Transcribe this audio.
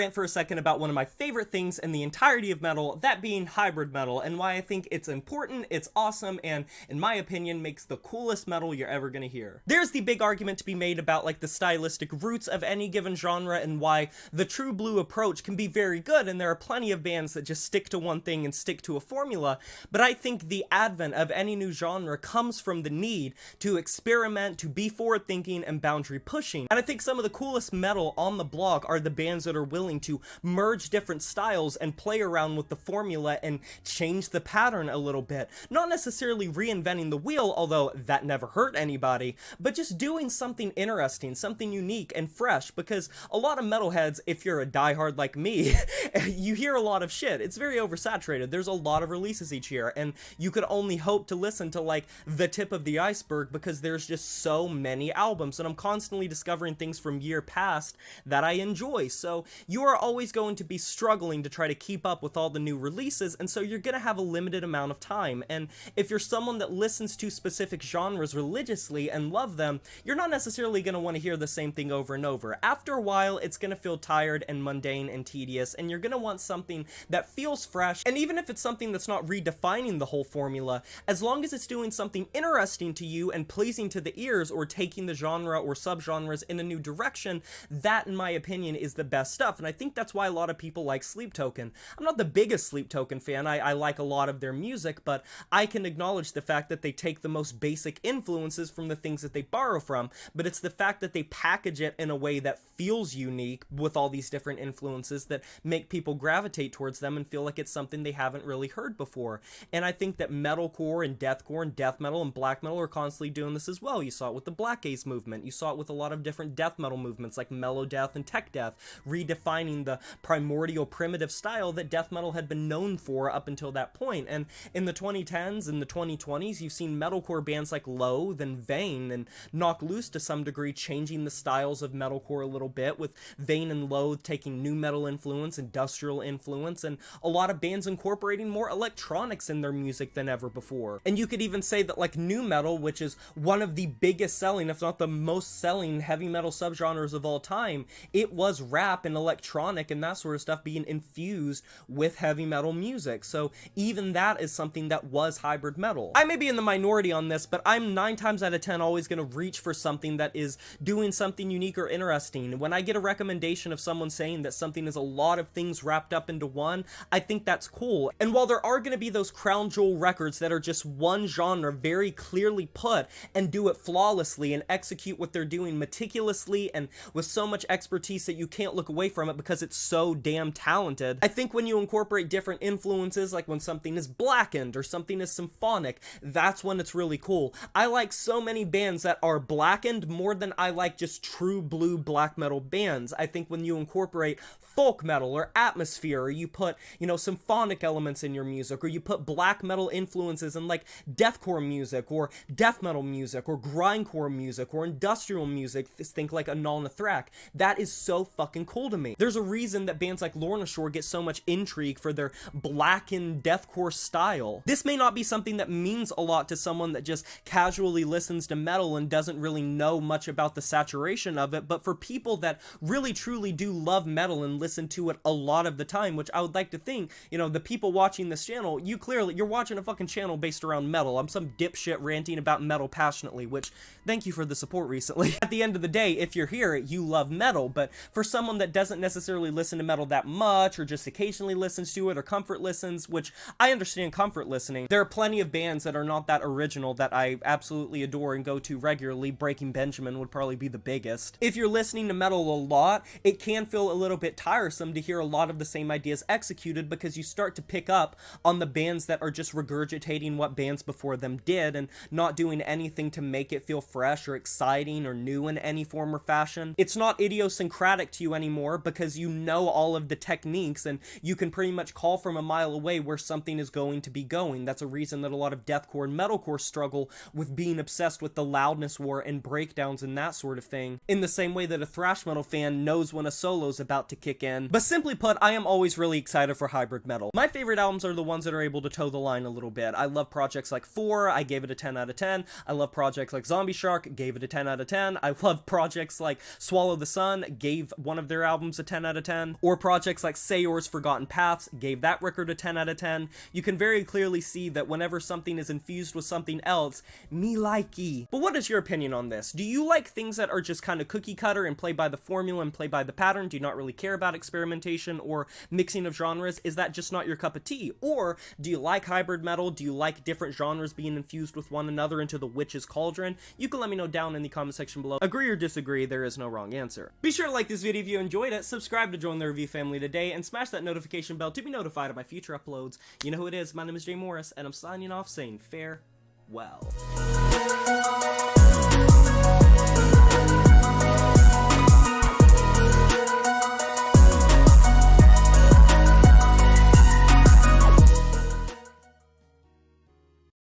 rant for a second about one of my favorite things in the entirety of metal, that being hybrid metal, and why I think it's important, it's awesome, and in my opinion makes the coolest metal you're ever gonna hear. There's the big argument to be made about like the stylistic roots of any given genre and why the true blue approach can be very good, and there are plenty of bands that just stick to one thing and stick to a formula, but I think the advent of any new genre comes from the need to experiment, to be forward-thinking and boundary-pushing, and I think some of the coolest metal on the block are the bands that are willing to merge different styles and play around with the formula and change the pattern a little bit. Not necessarily reinventing the wheel, although that never hurt anybody, but just doing something interesting, something unique and fresh, because a lot of metalheads, if you're a diehard like me, you hear a lot of shit. It's very oversaturated. There's a lot of releases each year, and you could only hope to listen to like the tip of the iceberg because there's just so many albums, and I'm constantly discovering things from year past that I enjoy. So you are always going to be struggling to try to keep up with all the new releases, and so you're gonna have a limited amount of time. And if you're someone that listens to specific genres religiously and love them, you're not necessarily gonna want to hear the same thing over and over. After a while, it's gonna feel tired and mundane and tedious, and you're gonna want something that feels fresh. And even if it's something that's not redefining the whole formula, as long as it's doing something interesting to you and pleasing to the ears, or taking the genre or subgenres in a new direction, that in my opinion is the best stuff. And I think that's why a lot of people like Sleep Token. I'm not the biggest Sleep Token fan. I like a lot of their music, but I can acknowledge the fact that they take the most basic influences from the things that they borrow from, but it's the fact that they package it in a way that feels unique with all these different influences that make people gravitate towards them and feel like it's something they haven't really heard before. And I think that metalcore and death metal and black metal are constantly doing this as well. You saw it with the Black Gaze movement. You saw it with a lot of different death metal movements like mellow death and tech death, redefining the primordial primitive style that death metal had been known for up until that point. And in the 2010s and the 2020s, you've seen metalcore bands like Loathe and Vane and Knock Loose to some degree changing the styles of metalcore a little bit, with Vane and Loathe taking new metal influence, industrial influence, and a lot of bands incorporating more electronics in their music than ever before. And you could even say that like nu metal, which is one of the biggest selling, if not the most selling heavy metal subgenres of all time, it was rap and electronic and that sort of stuff being infused with heavy metal music. So even that is something that was hybrid metal. I may be in the minority on this, but I'm 9 times out of 10 always going to reach for something that is doing something unique or interesting. When I get a recommendation of someone saying that something is a lot of things wrapped up into one, I think that's cool. And while there are going to be those crown jewel records that are just one genre very clearly put and do it flawlessly and execute what they're doing meticulously and with so much expertise that you can't look away from it because it's so damn talented, I think when you incorporate different influences, like when something is blackened or something is symphonic, that's when it's really cool. I like so many bands that are blackened more than I like just true blue black metal bands. I think when you incorporate folk metal or atmosphere, or you put, you know, symphonic elements in your music, or you put black metal influences in like deathcore music or death metal music or grindcore music or industrial music, think like Anal Nathrak, that is so fucking cool to me. There's a reason that bands like Lorna Shore get so much intrigue for their blackened deathcore style. This may not be something that means a lot to someone that just casually listens to metal and doesn't really know much about the saturation of it, but for people that really truly do love metal and listen to it a lot of the time, which I would like to think, you know, the people watching this channel, you're watching a fucking channel based around metal. I'm some dipshit ranting about metal passionately, which, thank you for the support recently. At the end of the day, if you're here, you love metal, but for someone that doesn't necessarily listen to metal that much, or just occasionally listens to it, or comfort listens, which I understand comfort listening, there are plenty of bands that are not that original that I absolutely adore and go to regularly. Breaking Benjamin would probably be the biggest. If you're listening to metal a lot, it can feel a little bit tiresome to hear a lot of the same ideas executed, because you start to pick up on the bands that are just regurgitating what bands before them did and not doing anything to make it feel fresh or exciting or new in any form or fashion. It's not idiosyncratic to you anymore because you know all of the techniques and you can pretty much call from a mile away where something is going to be going. That's a reason that a lot of deathcore and metalcore struggle with being obsessed with the loudness war and breakdowns and that sort of thing, in the same way that a thrash metal fan knows when a solo's about to kick in. But simply put, I am always really excited for hybrid metal. My favorite albums are the ones that are able to toe the line a little bit. I love projects like 4, I gave it a 10 out of 10. I love projects like Zombie Shark, gave it a 10 out of 10. I love projects like Swallow the Sun, gave one of their albums a 10 out of 10, or projects like Sayor's Forgotten Paths gave that record a 10 out of 10, you can very clearly see that whenever something is infused with something else, me likey. But what is your opinion on this? Do you like things that are just kind of cookie cutter and play by the formula and play by the pattern? Do you not really care about experimentation or mixing of genres? Is that just not your cup of tea? Or do you like hybrid metal? Do you like different genres being infused with one another into the witch's cauldron? You can let me know down in the comment section below. Agree or disagree, there is no wrong answer. Be sure to like this video if you enjoyed it, subscribe to join the review family today, and smash that notification bell to be notified of my future uploads. You know who it is, my name is Jay Morris, and I'm signing off saying farewell.